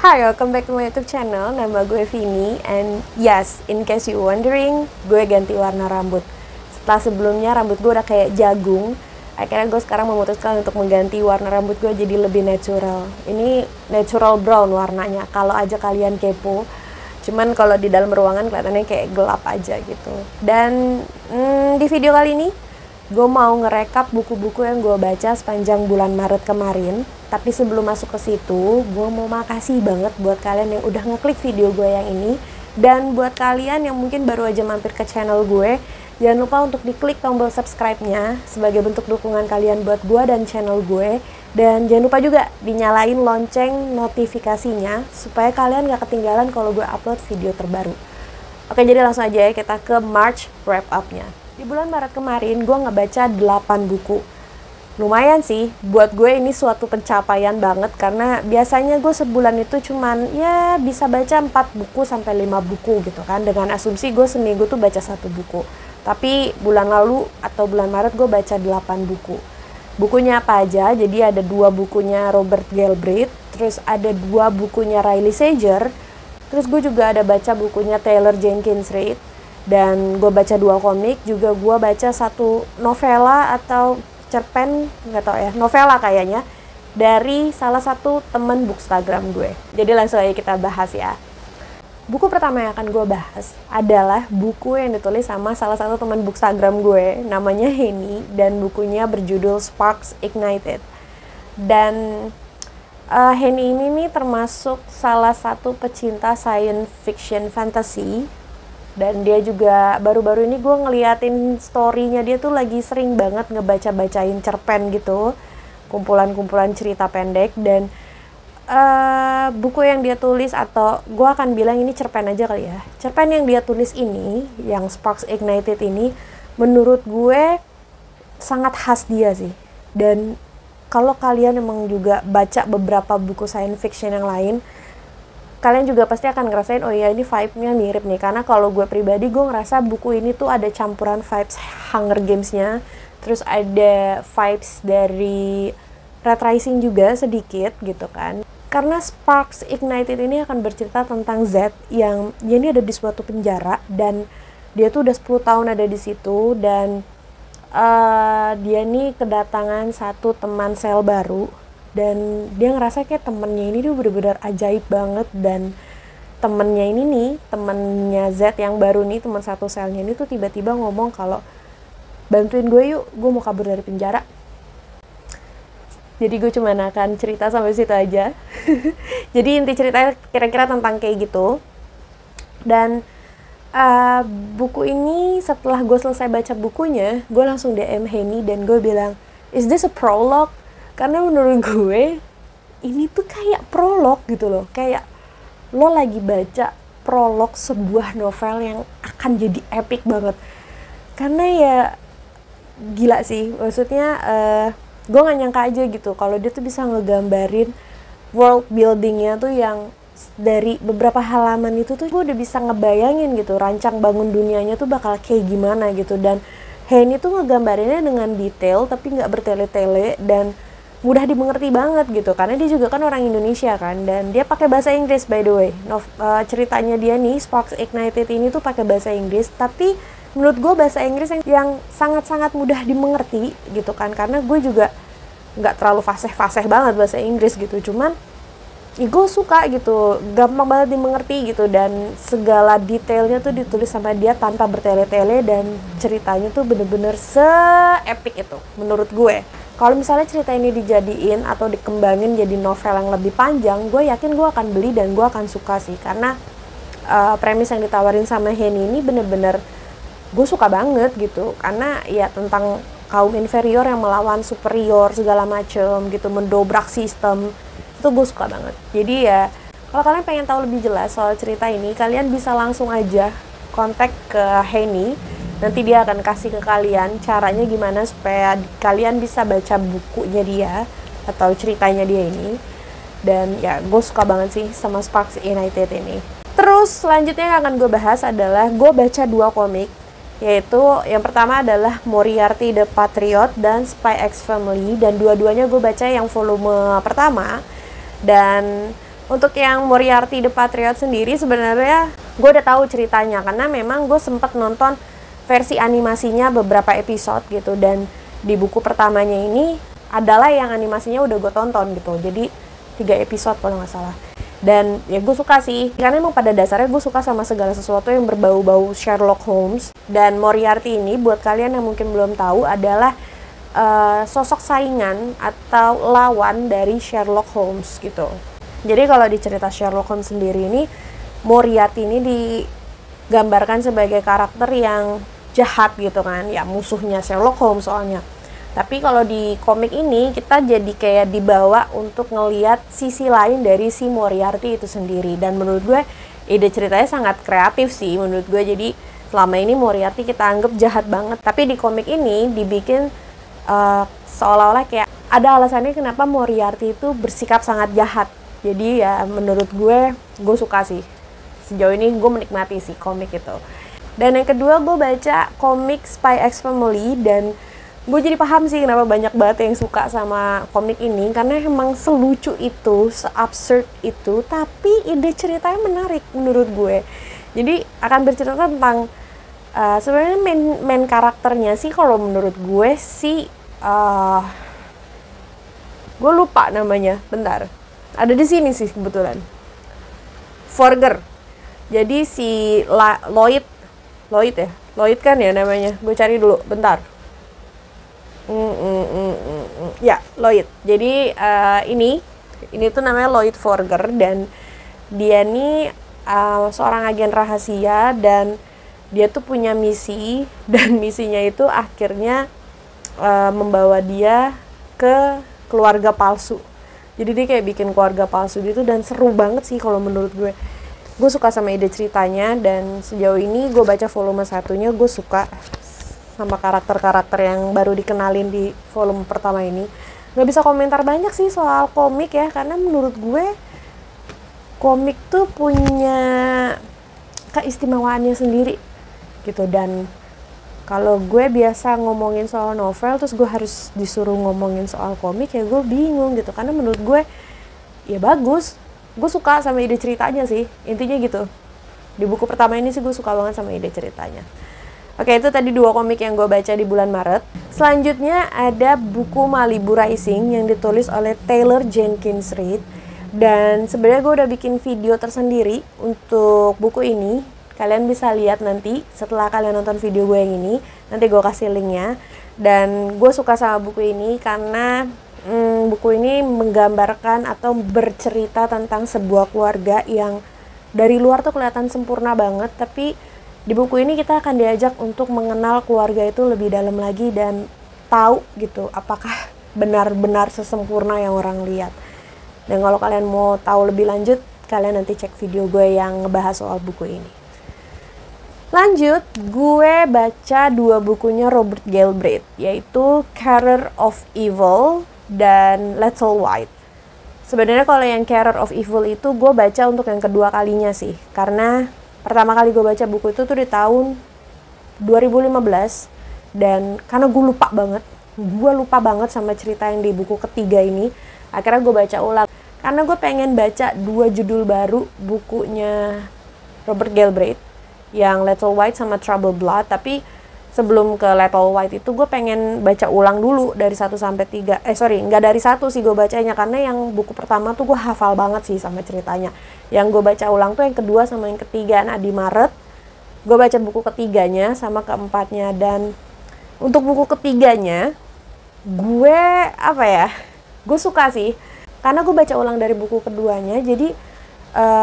Hi, welcome back to my YouTube channel. Nama gue Vini, and yes, in case you wondering, gue ganti warna rambut. Setelah sebelumnya rambut gue udah kayak jagung, akhirnya gue sekarang memutuskan untuk mengganti warna rambut gue jadi lebih natural. Ini natural brown warnanya, kalau aja kalian kepo. Cuman kalau di dalam ruangan kelihatannya kayak gelap aja gitu. Dan di video kali ini, gue mau ngerekap buku-buku yang gue baca sepanjang bulan Maret kemarin. Tapi sebelum masuk ke situ, gue mau makasih banget buat kalian yang udah ngeklik video gue yang ini. Dan buat kalian yang mungkin baru aja mampir ke channel gue, jangan lupa untuk diklik tombol subscribe-nya sebagai bentuk dukungan kalian buat gue dan channel gue. Dan jangan lupa juga dinyalain lonceng notifikasinya supaya kalian gak ketinggalan kalau gue upload video terbaru. Oke, jadi langsung aja ya kita ke March wrap-up-nya. Di bulan Maret kemarin, gue ngebaca 8 buku. Lumayan sih, buat gue ini suatu pencapaian banget karena biasanya gue sebulan itu cuman ya bisa baca 4 buku sampai 5 buku gitu kan, dengan asumsi gue seminggu tuh baca 1 buku. Tapi bulan lalu atau bulan Maret gue baca 8 buku. Bukunya apa aja? Jadi ada 2 bukunya Robert Galbraith, terus ada 2 bukunya Riley Sager, terus gue juga ada baca bukunya Taylor Jenkins Reid, dan gue baca 2 komik, juga gue baca 1 novela atau cerpen, nggak tau ya, novela kayaknya, dari salah satu temen bookstagram gue. Jadi langsung aja kita bahas ya. Buku pertama yang akan gue bahas adalah buku yang ditulis sama salah satu teman bookstagram gue, namanya Henny, dan bukunya berjudul Sparks Ignited. Dan Henny ini nih termasuk salah satu pecinta science fiction fantasy. Dan dia juga baru-baru ini gue ngeliatin story-nya, dia tuh lagi sering banget ngebaca-bacain cerpen gitu, kumpulan-kumpulan cerita pendek. Dan buku yang dia tulis, atau gue akan bilang ini cerpen aja kali ya, cerpen yang dia tulis ini, yang Sparks Ignited ini, menurut gue sangat khas dia sih. Dan kalau kalian emang juga baca beberapa buku science fiction yang lain, kalian juga pasti akan ngerasain, oh ya ini vibe-nya mirip nih. Karena kalau gue pribadi, gue ngerasa buku ini tuh ada campuran vibes Hunger Games-nya, terus ada vibes dari Red Rising juga sedikit gitu kan. Karena Sparks Ignited ini akan bercerita tentang Z yang dia ini ada di suatu penjara, dan dia tuh udah 10 tahun ada di situ, dan dia nih kedatangan satu teman sel baru. Dan dia ngerasa kayak temennya ini tuh bener-bener ajaib banget. Dan temennya ini nih, temennya Z yang baru nih, teman satu selnya ini tuh tiba-tiba ngomong kalau, bantuin gue yuk, gue mau kabur dari penjara. Jadi gue cuma akan cerita sampai situ aja. Jadi inti ceritanya kira-kira tentang kayak gitu. Dan buku ini setelah gue selesai baca bukunya, gue langsung DM Henny dan gue bilang, is this a prologue? Karena menurut gue ini tuh kayak prolog gitu loh, kayak lo lagi baca prolog sebuah novel yang akan jadi epic banget. Karena ya gila sih, maksudnya gue gak nyangka aja gitu kalau dia tuh bisa ngegambarin world buildingnya tuh yang dari beberapa halaman itu tuh gue udah bisa ngebayangin gitu rancang bangun dunianya tuh bakal kayak gimana gitu. Dan Henny tuh ngegambarinnya dengan detail tapi nggak bertele-tele dan mudah dimengerti banget gitu, karena dia juga kan orang Indonesia kan, dan dia pakai bahasa Inggris by the way. Ceritanya dia nih, Sparks Ignited ini tuh pakai bahasa Inggris, tapi menurut gue bahasa Inggris yang sangat-sangat mudah dimengerti gitu kan, karena gue juga nggak terlalu fasih-fasih banget bahasa Inggris gitu, cuman gue suka gitu, gampang banget dimengerti gitu, dan segala detailnya tuh ditulis sama dia tanpa bertele-tele, dan ceritanya tuh bener-bener se-epic itu menurut gue. Kalau misalnya cerita ini dijadiin atau dikembangin jadi novel yang lebih panjang, gue yakin gue akan beli dan gue akan suka sih. Karena premis yang ditawarin sama Henny ini bener-bener gue suka banget gitu. Karena ya tentang kaum inferior yang melawan superior segala macem gitu, mendobrak sistem. Itu gue suka banget. Jadi ya kalau kalian pengen tahu lebih jelas soal cerita ini, kalian bisa langsung aja kontak ke Henny. Nanti dia akan kasih ke kalian caranya gimana supaya kalian bisa baca bukunya dia atau ceritanya dia ini. Dan ya gue suka banget sih sama Sparks Ignited ini. Terus selanjutnya yang akan gue bahas adalah gue baca 2 komik. Yaitu yang pertama adalah Moriarty the Patriot dan Spy X Family. Dan dua-duanya gue baca yang volume pertama. Dan Untuk yang Moriarty the Patriot sendiri sebenarnya gue udah tahu ceritanya karena memang gue sempat nonton versi animasinya beberapa episode gitu, dan di buku pertamanya ini adalah yang animasinya udah gue tonton gitu, jadi 3 episode kalau nggak salah. Dan ya gue suka sih, karena emang pada dasarnya gue suka sama segala sesuatu yang berbau-bau Sherlock Holmes. Dan Moriarty ini buat kalian yang mungkin belum tahu adalah sosok saingan atau lawan dari Sherlock Holmes gitu. Jadi kalau di cerita Sherlock Holmes sendiri ini, Moriarty ini digambarkan sebagai karakter yang jahat gitu kan, ya musuhnya Sherlock Holmes soalnya. Tapi kalau di komik ini kita jadi kayak dibawa untuk ngelihat sisi lain dari si Moriarty itu sendiri. Dan menurut gue ide ceritanya sangat kreatif sih menurut gue. Jadi selama ini Moriarty kita anggap jahat banget, tapi di komik ini dibikin seolah-olah kayak ada alasannya kenapa Moriarty itu bersikap sangat jahat. Jadi ya menurut gue suka sih. Sejauh ini gue menikmati sih komik itu. Dan yang kedua gue baca komik Spy X Family, dan gue jadi paham sih kenapa banyak banget yang suka sama komik ini, karena emang selucu itu, se-absurd itu, tapi ide ceritanya menarik menurut gue. Jadi akan bercerita tentang sebenarnya main karakternya sih kalau menurut gue sih gue lupa namanya, bentar. Ada di sini sih kebetulan. Forger. Jadi si Lloyd ya, Lloyd kan ya namanya. Gue cari dulu, bentar. Ya, Lloyd. Jadi ini tuh namanya Lloyd Forger, dan dia nih seorang agen rahasia, dan dia tuh punya misi, dan misinya itu akhirnya membawa dia ke keluarga palsu. Jadi dia kayak bikin keluarga palsu gitu, dan seru banget sih kalau menurut gue. Gue suka sama ide ceritanya, dan sejauh ini gue baca volume 1-nya, gue suka sama karakter-karakter yang baru dikenalin di volume pertama ini. Gak bisa komentar banyak sih soal komik ya, karena menurut gue komik tuh punya keistimewaannya sendiri gitu. Dan kalau gue biasa ngomongin soal novel, terus gue harus disuruh ngomongin soal komik, ya gue bingung gitu. Karena menurut gue, ya bagus. Gue suka sama ide ceritanya sih, intinya gitu. Di buku pertama ini sih gue suka banget sama ide ceritanya. Oke, itu tadi 2 komik yang gue baca di bulan Maret. Selanjutnya ada buku Malibu Rising yang ditulis oleh Taylor Jenkins Reid. Dan sebenarnya gue udah bikin video tersendiri untuk buku ini. Kalian bisa lihat nanti setelah kalian nonton video gue yang ini. Nanti gue kasih linknya. Dan gue suka sama buku ini karena buku ini menggambarkan atau bercerita tentang sebuah keluarga yang dari luar tuh kelihatan sempurna banget. Tapi di buku ini kita akan diajak untuk mengenal keluarga itu lebih dalam lagi, dan tahu gitu apakah benar-benar sesempurna yang orang lihat. Dan kalau kalian mau tahu lebih lanjut, kalian nanti cek video gue yang ngebahas soal buku ini. Lanjut, gue baca 2 bukunya Robert Galbraith, yaitu Career of Evil dan Little White. Sebenarnya kalau yang Career of Evil itu gue baca untuk yang kedua kalinya sih, karena pertama kali gue baca buku itu tuh di tahun 2015, dan karena gue lupa banget sama cerita yang di buku ketiga ini, akhirnya gue baca ulang. Karena gue pengen baca 2 judul baru bukunya Robert Galbraith, yang Little White sama Troubled Blood. Tapi sebelum ke Little White itu gue pengen baca ulang dulu dari 1 sampai 3. Nggak dari 1 sih gue bacanya, karena yang buku pertama tuh gue hafal banget sih sama ceritanya. Yang gue baca ulang tuh yang kedua sama yang ketiga. Nah, di Maret gue baca buku ketiganya sama keempatnya. Dan untuk buku ketiganya gue suka sih, karena gue baca ulang dari buku keduanya. Jadi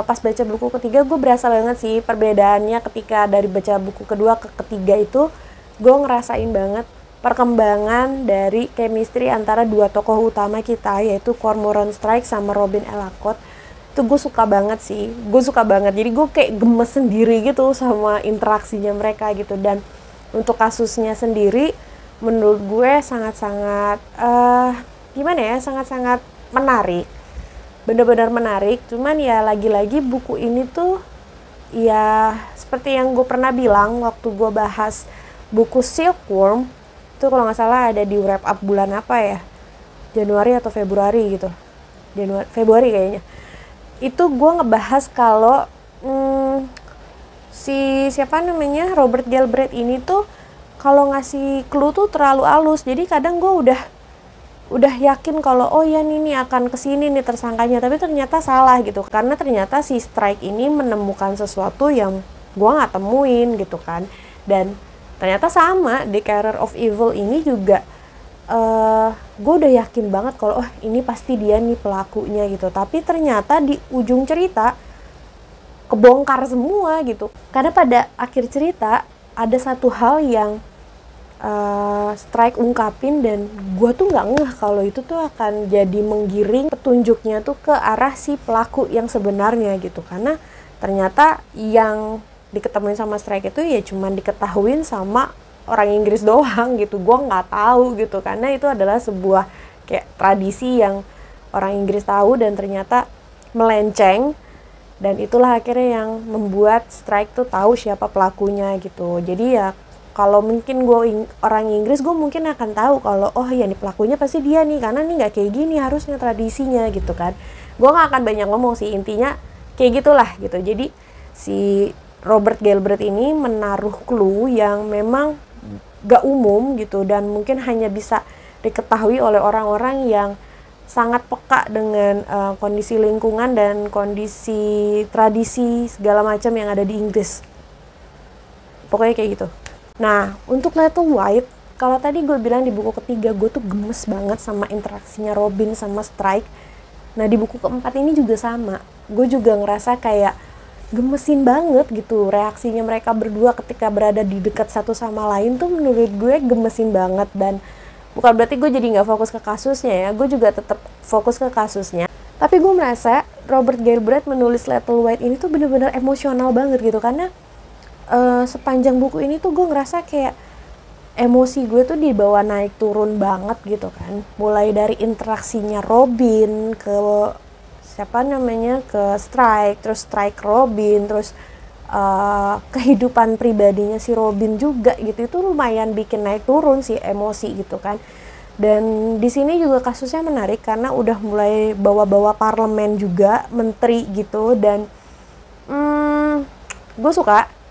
pas baca buku ketiga gue berasa banget sih perbedaannya ketika dari baca buku kedua ke ketiga itu. Gue ngerasain banget perkembangan dari chemistry antara 2 tokoh utama kita, yaitu Cormoran Strike sama Robin Ellacott. Itu gue suka banget sih, jadi gue kayak gemes sendiri gitu sama interaksinya mereka gitu. Dan untuk kasusnya sendiri menurut gue sangat-sangat sangat-sangat menarik, benar-benar menarik. Cuman ya lagi-lagi buku ini tuh ya seperti yang gue pernah bilang waktu gue bahas buku Silkworm itu, kalau nggak salah ada di wrap up bulan apa ya, Januari atau Februari gitu, Februari kayaknya. itu gue ngebahas kalau si siapa namanya Robert Galbraith ini tuh kalau ngasih clue tuh terlalu halus. Jadi kadang gue udah yakin kalau oh ya ini akan kesini nih tersangkanya, tapi ternyata salah gitu, karena ternyata si Strike ini menemukan sesuatu yang gue nggak temuin gitu kan. Dan ternyata sama di Career of Evil ini juga gue udah yakin banget kalau oh ini pasti dia nih pelakunya gitu, tapi ternyata di ujung cerita kebongkar semua gitu. Karena pada akhir cerita ada satu hal yang Strike ungkapin dan gue tuh nggak ngeh kalau itu tuh akan jadi menggiring petunjuknya tuh ke arah si pelaku yang sebenarnya gitu. Karena ternyata yang diketemuin sama Strike itu ya cuman diketahuin sama orang Inggris doang gitu. Gue nggak tahu gitu, karena itu adalah sebuah kayak tradisi yang orang Inggris tahu dan ternyata melenceng. Dan itulah akhirnya yang membuat Strike tuh tahu siapa pelakunya gitu. Jadi ya kalau mungkin gue orang Inggris, gue mungkin akan tahu kalau oh ya nih pelakunya pasti dia nih, karena nih nggak kayak gini harusnya tradisinya gitu kan. Gue nggak akan banyak ngomong sih, intinya kayak gitulah gitu. Jadi si Robert Galbraith ini menaruh clue yang memang gak umum gitu, dan mungkin hanya bisa diketahui oleh orang-orang yang sangat peka dengan kondisi lingkungan dan kondisi tradisi segala macam yang ada di Inggris. Pokoknya kayak gitu. Nah, untuk Little White, kalau tadi gue bilang di buku ketiga gue tuh gemes banget sama interaksinya Robin sama Strike. Nah, di buku keempat ini juga sama. Gue juga ngerasa kayak gemesin banget gitu reaksinya mereka berdua ketika berada di dekat satu sama lain tuh menurut gue gemesin banget. Dan bukan berarti gue jadi gak fokus ke kasusnya ya, gue juga tetap fokus ke kasusnya. Tapi gue merasa Robert Galbraith menulis Little White ini tuh bener-bener emosional banget gitu, karena sepanjang buku ini tuh gue ngerasa kayak emosi gue tuh dibawa naik turun banget gitu kan. Mulai dari interaksinya Robin ke siapa namanya, ke Strike, terus Strike Robin, terus kehidupan pribadinya si Robin juga gitu. Itu lumayan bikin naik turun sih emosi gitu kan. Dan di sini juga kasusnya menarik karena udah mulai bawa-bawa parlemen juga, menteri gitu. Dan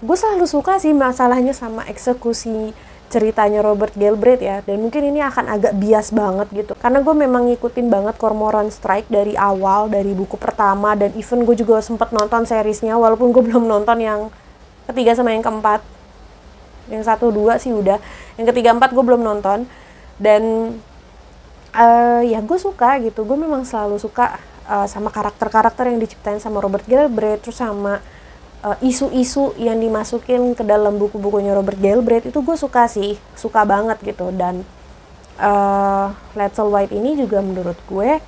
gue selalu suka sih masalahnya sama eksekusi ceritanya Robert Galbraith ya. Dan mungkin ini akan agak bias banget gitu, karena gue memang ngikutin banget Cormoran Strike dari awal, dari buku pertama, dan even gue juga sempet nonton seriesnya, walaupun gue belum nonton yang ketiga sama yang keempat. Yang 1, 2 sih udah, yang ketiga 4 gue belum nonton. Dan ya gue suka gitu, gue memang selalu suka sama karakter-karakter yang diciptain sama Robert Galbraith, terus sama isu-isu yang dimasukin ke dalam buku-bukunya Robert Galbraith itu gue suka sih, suka banget gitu. Dan Little White ini juga menurut gue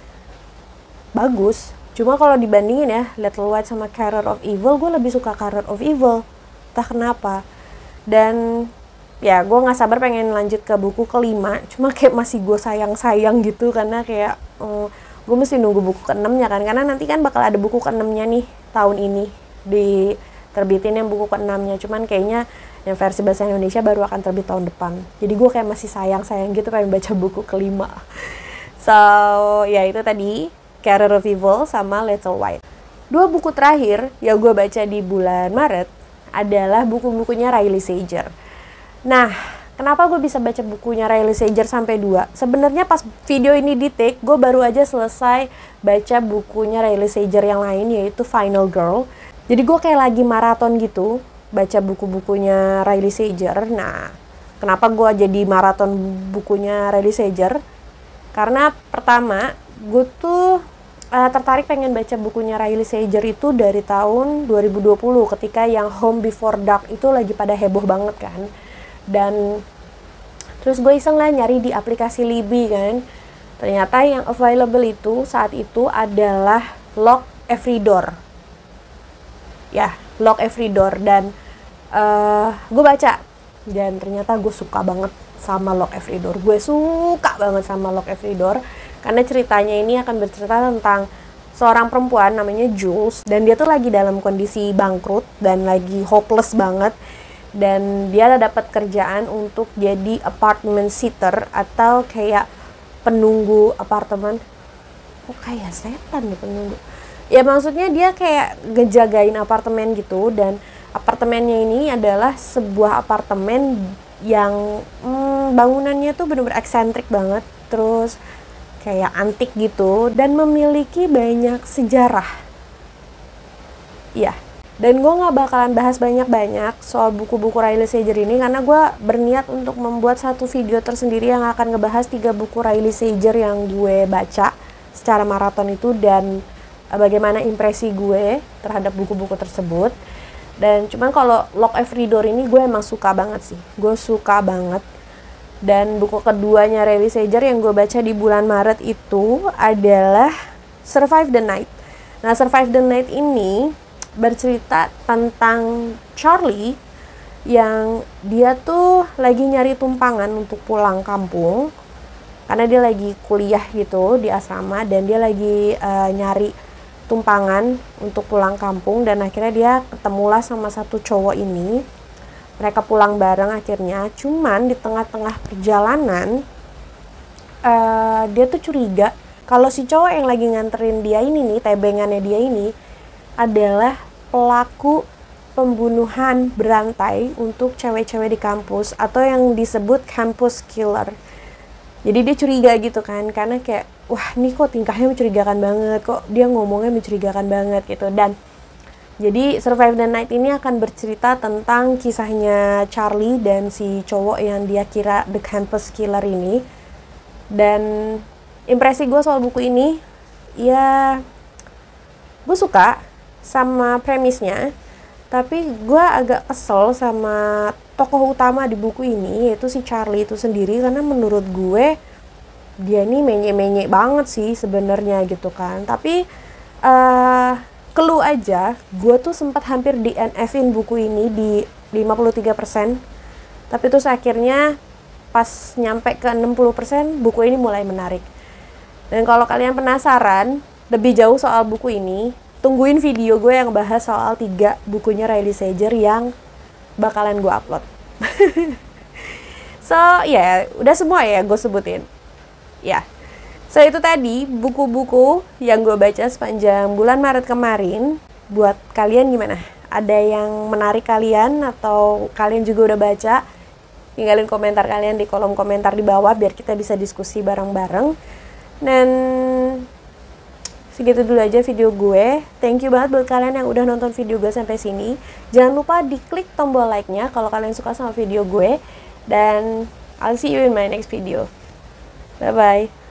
bagus. Cuma kalau dibandingin ya Little White sama Career of Evil, gue lebih suka Career of Evil, entah kenapa. Dan ya gue nggak sabar pengen lanjut ke buku kelima, cuma kayak masih gue sayang-sayang gitu, karena kayak gue mesti nunggu buku ke-6-nya kan, karena nanti kan bakal ada buku ke-6-nya nih tahun ini diterbitin yang buku ke-6-nya. Cuman kayaknya yang versi bahasa Indonesia baru akan terbit tahun depan. Jadi gue kayak masih sayang-sayang gitu pengen baca buku kelima. So, ya itu tadi Career of Evil sama Little White. 2 buku terakhir yang gue baca di bulan Maret adalah buku-bukunya Riley Sager. Nah, kenapa gue bisa baca bukunya Riley Sager sampai 2? Sebenarnya pas video ini di take, gue baru aja selesai baca bukunya Riley Sager yang lain, yaitu Final Girl. Jadi gue kayak lagi maraton gitu, baca buku-bukunya Riley Sager. Nah, kenapa gue jadi maraton bukunya Riley Sager? Karena pertama, gue tuh tertarik pengen baca bukunya Riley Sager itu dari tahun 2020, ketika yang Home Before Dark itu lagi pada heboh banget kan. Dan terus gue iseng lah nyari di aplikasi Libby kan. Ternyata yang available itu saat itu adalah Lock Every Door. Ya, Lock Every Door. Dan gue baca, dan ternyata gue suka banget sama Lock Every Door. Gue suka banget sama Lock Every Door karena ceritanya ini akan bercerita tentang seorang perempuan namanya Jules, dan dia tuh lagi dalam kondisi bangkrut dan lagi hopeless banget. Dan dia dapat kerjaan untuk jadi apartment sitter atau kayak penunggu apartemen. Kok kayak setan nih penunggu. Ya maksudnya dia kayak ngejagain apartemen gitu, dan apartemennya ini adalah sebuah apartemen yang bangunannya tuh bener-bener eksentrik banget, terus kayak antik gitu, dan memiliki banyak sejarah. Iya. Dan gue gak bakalan bahas banyak-banyak soal buku-buku Riley Sager ini, karena gue berniat untuk membuat satu video tersendiri yang akan ngebahas 3 buku Riley Sager yang gue baca secara maraton itu, dan bagaimana impresi gue terhadap buku-buku tersebut. Dan cuman kalau Lock Every Door ini gue emang suka banget sih, gue suka banget. Dan buku keduanya Riley Sager yang gue baca di bulan Maret itu adalah Survive the Night. Nah, Survive the Night ini bercerita tentang Charlie yang dia tuh lagi nyari tumpangan untuk pulang kampung karena dia lagi kuliah gitu di asrama, dan dia lagi nyari tumpangan untuk pulang kampung, dan akhirnya dia ketemulah sama satu cowok ini. Mereka pulang bareng akhirnya, cuman di tengah-tengah perjalanan dia tuh curiga kalau si cowok yang lagi nganterin dia ini nih, tebengannya dia ini adalah pelaku pembunuhan berantai untuk cewek-cewek di kampus, atau yang disebut campus killer. Jadi dia curiga gitu kan, karena kayak wah nih kok tingkahnya mencurigakan banget, kok dia ngomongnya mencurigakan banget gitu. Dan jadi Survive the Night ini akan bercerita tentang kisahnya Charlie dan si cowok yang dia kira the campus killer ini. Dan impresi gue soal buku ini, ya gue suka sama premisnya, tapi gue agak kesel sama tokoh utama di buku ini, yaitu si Charlie itu sendiri, karena menurut gue dia ini menye-menye banget sih sebenarnya gitu kan. Tapi clue aja, gue tuh sempat hampir DNF-in buku ini di 53%, tapi terus akhirnya pas nyampe ke 60% buku ini mulai menarik. Dan kalau kalian penasaran lebih jauh soal buku ini, tungguin video gue yang bahas soal 3 bukunya Riley Sager yang bakalan gue upload. So, ya, udah semua ya gue sebutin. Ya. So, itu tadi buku-buku yang gue baca sepanjang bulan Maret kemarin. Buat kalian gimana? Ada yang menarik kalian atau kalian juga udah baca? Tinggalin komentar kalian di kolom komentar di bawah biar kita bisa diskusi bareng-bareng. Dan segitu dulu aja video gue. Thank you banget buat kalian yang udah nonton video gue sampai sini. Jangan lupa diklik tombol like-nya kalau kalian suka sama video gue. Dan I'll see you in my next video. Bye-bye.